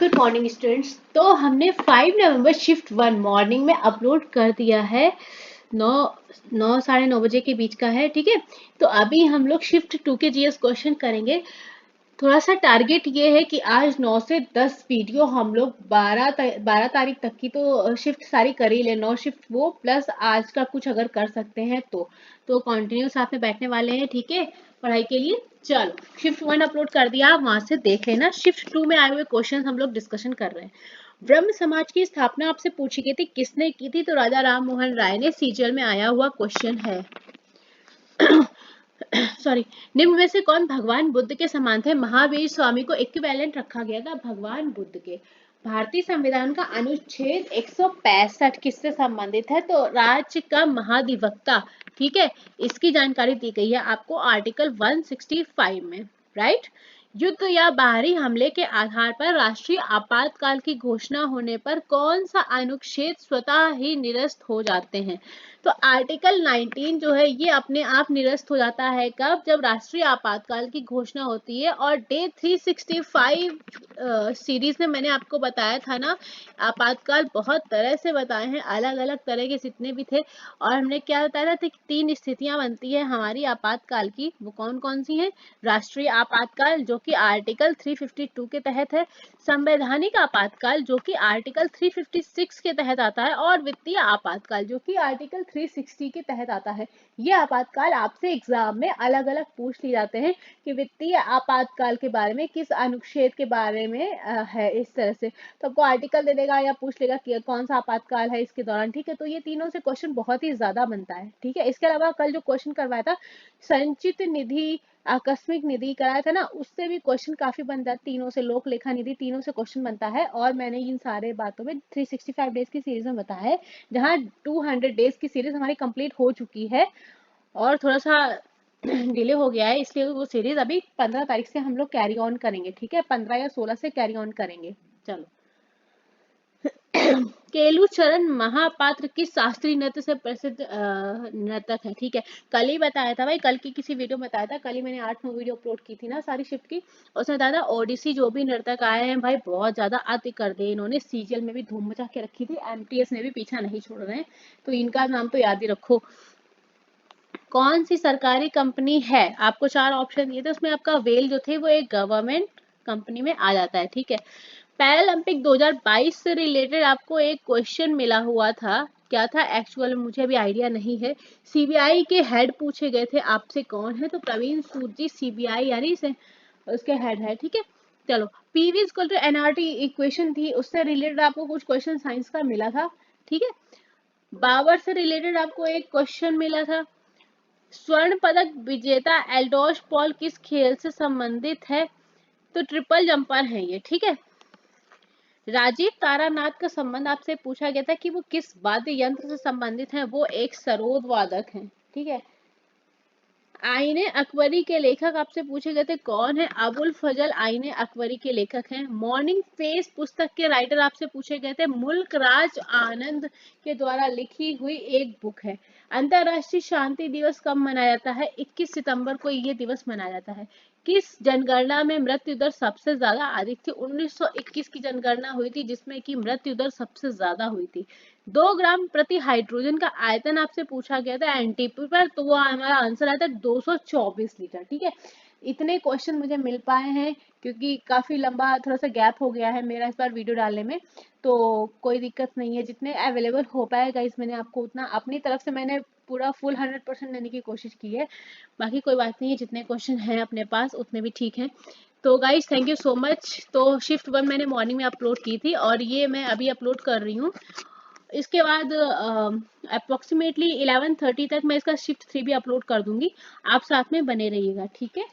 Good morning students. तो हमने 5 नवंबर shift 1 morning में अपलोड कर दिया है। 9 साढ़े 9 बजे के बीच का है, ठीक है। तो अभी हम लोग शिफ्ट 2 के जीएस क्वेश्चन करेंगे। थोड़ा सा टारगेट ये है कि आज 9 से 10 वीडियो हम लोग 12 तारीख तक की तो शिफ्ट सारी कर ही ले। 9 शिफ्ट वो प्लस आज का कुछ अगर कर सकते हैं तो कंटिन्यू साथ में बैठने वाले हैं, ठीक है, पढ़ाई के लिए। चलो, शिफ्ट 1 अपलोड कर दिया, आप वहां से देख लेना। शिफ्ट 2 में आए हुए क्वेश्चन हम लोग डिस्कशन कर रहे हैं। ब्रह्म समाज की स्थापना आपसे पूछी गई थी, किसने की थी? तो राजा राम मोहन राय ने। सीजीएल में आया हुआ क्वेश्चन है। सॉरी, निम्न में से कौन भगवान बुद्ध के समान थे? महावीर स्वामी को इक्विवेलेंट रखा गया था भगवान बुद्ध के। भारतीय संविधान का अनुच्छेद 165 किससे संबंधित है? तो राज्य का महाधिवक्ता, ठीक है, इसकी जानकारी दी गई है आपको आर्टिकल 165 में, राइट। युद्ध या बाहरी हमले के आधार पर राष्ट्रीय आपातकाल की घोषणा होने पर कौन सा अनुच्छेद स्वतः ही निरस्त हो जाते हैं? तो आर्टिकल 19 जो है ये अपने आप निरस्त हो जाता है। कब? जब राष्ट्रीय आपातकाल की घोषणा होती है। और डे 365 सीरीज में मैंने आपको बताया था ना, आपातकाल बहुत तरह से बताए हैं, अलग अलग तरह के जितने भी थे। और हमने क्या बताया था कि 3 स्थितियां बनती है हमारी आपातकाल की। वो कौन कौन सी हैं? राष्ट्रीय आपातकाल जो कि आर्टिकल 352 के तहत है, संवैधानिक आपातकाल जो कि आर्टिकल 356 के तहत आता है, और वित्तीय आपातकाल जो कि आर्टिकल 360 के तहत आता है। ये आपातकाल आपसे एग्जाम में अलग अलग पूछ लिए जाते हैं कि वित्तीय आपातकाल के बारे में किस अनुच्छेद के बारे में है, इस तरह से। तो आपको आर्टिकल दे देगा या पूछ लेगा कि कौन सा आपातकाल है इसके दौरान, ठीक है। तो ये तीनों से क्वेश्चन बहुत ही ज्यादा बनता है, ठीक है। इसके अलावा कल जो क्वेश्चन करवाया था संचित निधि आकस्मिक निधि कराया था ना, उससे भी क्वेश्चन काफी बनता है। तीनों से, लोक लेखा निधि, तीनों से क्वेश्चन बनता है। और मैंने इन सारे बातों में 365 डेज की सीरीज में बताया है, जहां 200 डेज की सीरीज हमारी कंप्लीट हो चुकी है और थोड़ा सा डिले हो गया है, इसलिए वो सीरीज अभी 15 तारीख से हम लोग कैरी ऑन करेंगे, ठीक है। 15 या 16 से कैरी ऑन करेंगे। चलो, केलुचरण महापात्र किस शास्त्रीय नृत्य से प्रसिद्ध नर्तक है? ठीक है, कल ही बताया था भाई, कल की किसी वीडियो में बताया था। कल ही मैंने 8-9 वीडियो अपलोड की थी ना सारी शिफ्ट की, उसमें बताया था ओडिसी जो भी नर्तक आए हैं भाई बहुत ज्यादा अति कर दिए इन्होंने। सीजीएल में भी धूम मचा के रखी थी, एमटीएस ने भी पीछा नहीं छोड़ रहे हैं, तो इनका नाम तो याद ही रखो। कौन सी सरकारी कंपनी है? आपको 4 ऑप्शन दिए थे, उसमें आपका वेल जो थे वो एक गवर्नमेंट कंपनी में आ जाता है, ठीक है। पैरालंपिक 2022 से रिलेटेड आपको एक क्वेश्चन मिला हुआ था, क्या था एक्चुअल मुझे अभी आइडिया नहीं है। सीबीआई के हेड पूछे गए थे आपसे, कौन है? तो प्रवीण सूद जी सीबीआई यानी से उसके हेड है, ठीक है। चलो, PV equal to NRT equation थी, उससे रिलेटेड आपको कुछ क्वेश्चन साइंस का मिला था, ठीक है। बाबर से रिलेटेड आपको एक क्वेश्चन मिला था। स्वर्ण पदक विजेता एल्डोस पॉल किस खेल से संबंधित है? तो ट्रिपल जंपर है ये, ठीक है। राजीव तारानाथ का संबंध आपसे पूछा गया था कि वो किस वाद्य यंत्र से संबंधित हैं? वो एक सरोद वादक हैं, ठीक है। आईने अकबरी के लेखक आपसे पूछे गए थे, कौन है? अबुल फजल आईने अकबरी के लेखक हैं। मॉर्निंग फेस पुस्तक के राइटर आपसे पूछे गए थे, मुल्क राज आनंद के द्वारा लिखी हुई एक बुक है। अंतरराष्ट्रीय शांति दिवस कब मनाया जाता है? 21 सितंबर को ये दिवस मनाया जाता है। किस जनगणना में मृत्यु दर सबसे ज्यादा अधिक थी? 1921 की जनगणना हुई थी जिसमें कि मृत्यु दर सबसे ज्यादा हुई थी। 2 ग्राम प्रति हाइड्रोजन का आयतन आपसे पूछा गया था एनटीपी पर, तो वो हमारा आंसर आया था 224 लीटर, ठीक है। इतने क्वेश्चन मुझे मिल पाए हैं क्योंकि काफी लंबा थोड़ा सा गैप हो गया है मेरा इस बार वीडियो डालने में, तो कोई दिक्कत नहीं है। जितने अवेलेबल हो पाएगा इस मैंने आपको उतना अपनी तरफ से मैंने पूरा फुल 100% देने की कोशिश की है। बाकी कोई बात नहीं है, जितने क्वेश्चन हैं अपने पास उतने भी ठीक हैं। तो guys thank you so much. तो शिफ्ट 1 मैंने मॉर्निंग में अपलोड की थी और ये मैं अभी अपलोड कर रही हूँ। इसके बाद अप्रोक्सीमेटली 11:30 तक मैं इसका शिफ्ट 3 भी अपलोड कर दूंगी। आप साथ में बने रहिएगा, ठीक है।